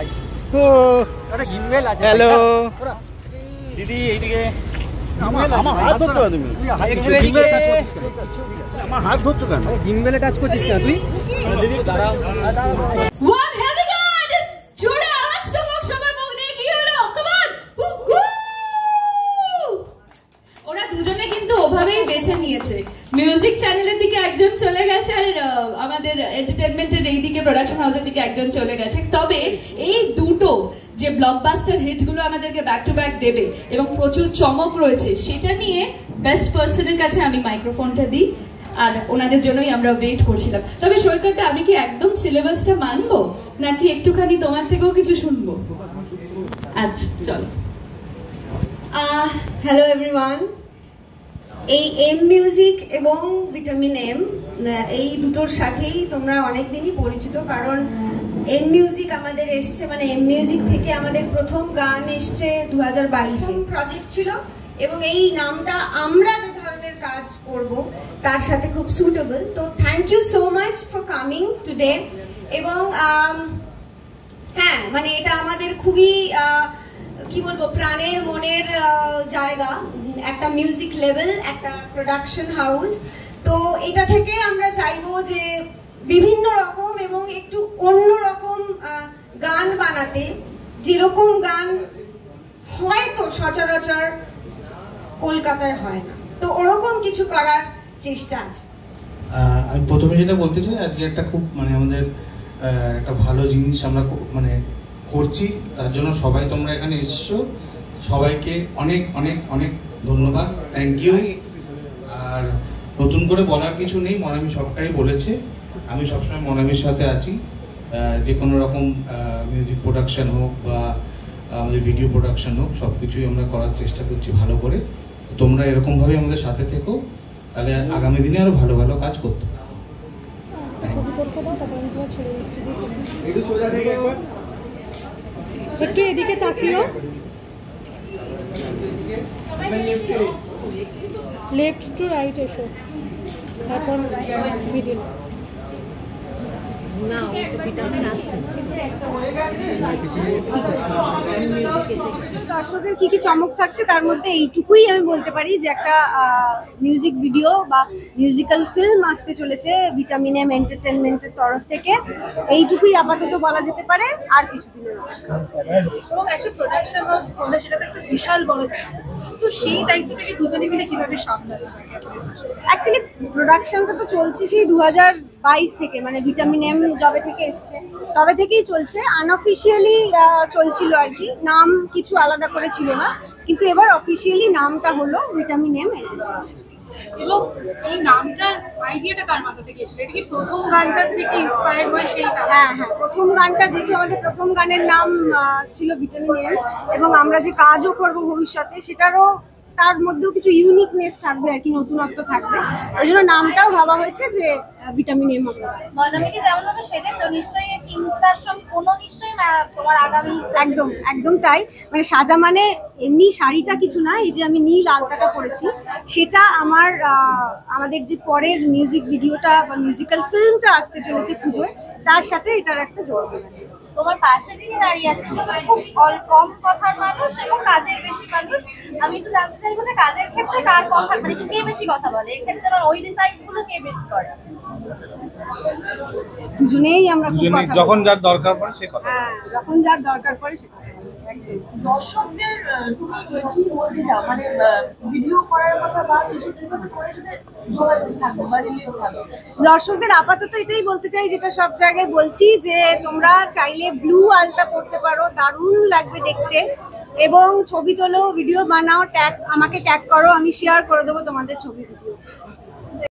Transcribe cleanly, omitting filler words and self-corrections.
ভাই ও একটা গিম্বেল আছে হ্যালো দিদি এইদিকে আমার হাত ধরছো তুমি আমার হাত ধরছো কেন গিম্বেলে কাজ করছিস না তুই দিদি দাঁড়াও One heavy god! জোরে আওয়াজ তো হোক সবার মুখ দিয়ে কি হলো? Come on! ওরা দুজনে কিন্তু ওভাবেই বেছে নিয়েছে। মিউজিক চ্যানেলের দিকে একজন চলে গেছে আর আমাদের এন্টারটেইনমেন্টের এই দিকে প্রোডাকশন হাউসের দিকে একজন চলে গেছে। তবে এই দুটো যে ব্লকবাস্টার হিটগুলো আমাদেরকে ব্যাক টু ব্যাক দেবে এবং প্রচুর চমক রয়েছে, সেটা নিয়ে বেস্ট পার্সনের কাছে আমি মাইক্রোফোনটা দিই। আর ওনাদের জন্যই আমরা ওয়েট করছিলাম। তবে সৈকত, আমি কি একদম সিলেবাসটা মানবো নাকি একটুখানি তোমার থেকেও কিছু শুনবো? আচ্ছা চল। হ্যালো এভরিওয়ান, এই এম মিউজিক এবং ভিটামিন এম এই দুটোর সাথেই তোমরা অনেকদিনই পরিচিত, কারণ এম মিউজিক আমাদের এসছে, মানে এম মিউজিক থেকে আমাদের প্রথম গান এসছে 2022-এ প্রজেক্ট ছিল এবং এই নামটা আমরা যে ধরনের কাজ করব তার সাথে খুব সুটেবল। তো thank you so much for coming today. এবং হ্যাঁ, মানে এটা আমাদের খুবই কি বলবো, প্রাণের মনের জায়গা, একটা মিউজিক লেভেল, একটা প্রোডাকশন হাউস। তো এটা থেকে আমরা চাইবো যে বিভিন্ন রকম এবং একটু অন্য রকম গান বানাতে, যেরকম গান হয়তো সচরাচর কলকাতায় হয় না, তো ওরকম কিছু করার চেষ্টা আছে। আমি প্রথমে যেটা বলতে চাই, আজকে একটা খুব মানে আমাদের একটা ভালো জিনিস আমরা মানে করছি, তার জন্য সবাই তোমরা এখানে এসছো, সবাইকে অনেক অনেক অনেক ধন্যবাদ, থ্যাংক ইউ। আর নতুন করে বলার কিছু নেই, মনামি সবটাই বলেছে। আমি সবসময় মনামির সাথে আছি, যে কোনো রকম মিউজিক প্রোডাকশন হোক বা আমাদের ভিডিও প্রোডাকশন হোক, সব কিছুই আমরা করার চেষ্টা করছি ভালো করে। তোমরা এরকমভাবে আমাদের সাথে থেকো, তাহলে আগামী দিনে আরো ভালো ভালো কাজ করতে পারবো। একটু এদিকে তাকিও, লেফট টু রাইট এসো, এখন মিডিল না, ভিটামিন আসছে। দর্শকের কি কি চমক থাকছে তার মধ্যে এইটুকুই আমি বলতে পারি যে একটা মিউজিক ভিডিও বা মিউজিক্যাল ফিল্ম আসতে চলেছে ভিটামিন এম এন্টারটেনমেন্টের তরফ থেকে। এইটুকুই আপাতত বলা যেতে পারে, আর কিছুদিনের এবং একটা প্রোডাকশন হাউস করলে সেটা তো একটা বিশাল বড়, তো সেই দায়িত্ব থেকে দুজনে মিলে কিভাবে সামলাচ্ছে? অ্যাকচুয়ালি প্রোডাকশনটা তো চলছে সেই 2022 থেকে, মানে ভিটামিন এম যবে থেকে এসছে তবে থেকেই চলছে। আনঅফিসিয়ালি চলছিল আর কি, নাম কিছু আলাদা করে ছিল না, কিন্তু এবার অফিসিয়ালি নামটা হলো ভিটামিন এম। এবং এই নামটার আইডিয়াটা কার মাথা থেকে এসেছিল? এটা কি প্রথম গানটা থেকে ইন্সপায়ার্ড হয়ে সেই? হ্যাঁ হ্যাঁ, প্রথম গানটা যেহেতু আমাদের প্রথম গানের নাম ছিল ভিটামিন এম, এবং আমরা যে কাজও করব ভবিষ্যতে সেটারও তার মধ্যেও কিছু ইউনিকনেস থাকবে আর কি, নতুনত্ব থাকবে, ওই জন্য নামটাও ভাবা হয়েছে যে ভিটামিন এম। একদম একদম তাই, মানে সাজা মানে এমনি শাড়িটা কিছু না, এই যে আমি নীল আলতাটা পরেছি সেটা আমাদের যে পরের মিউজিক ভিডিওটা বা মিউজিক্যাল ফিল্মটা আসতে চলেছে পুজোয়, তার সাথে এটার একটা যোগাযোগ আছে। তোমার পাশে দিয়ে দাঁড়িয়ে আছে খুব কম কথার মানুষ এবং কাজের বেশি মানুষ। আমি একটু জানতে চাইবো যে কাজের ক্ষেত্রে কার কথা, মানে কে বেশি কথা বলে, এক্ষেত্রে ওই ডিসাইড গুলো কে বেশি করে? দুজনেই আমরা যখন যার দরকার পড়ে সে কথা, হ্যাঁ যখন যার দরকার পড়ে সে কথা। দর্শকদের কি বলতে চাও, মানে ভিডিও করার কথা বা কিছু করে সেটা যোগাযোগ থাকবে বা রিলেট থাকবে? দর্শকদের আপাতত এটাই বলতে চাই, যেটা সব জায়গায় বলছি, যে তোমরা চাইলে ব্লু আলতা পরতে পারো, দারুণ লাগবে দেখতে, এবং ছবি তোলো, ভিডিও বানাও, আমাকে ট্যাগ করো, আমি শেয়ার করে দেবো তোমাদের ছবি ভিডিও।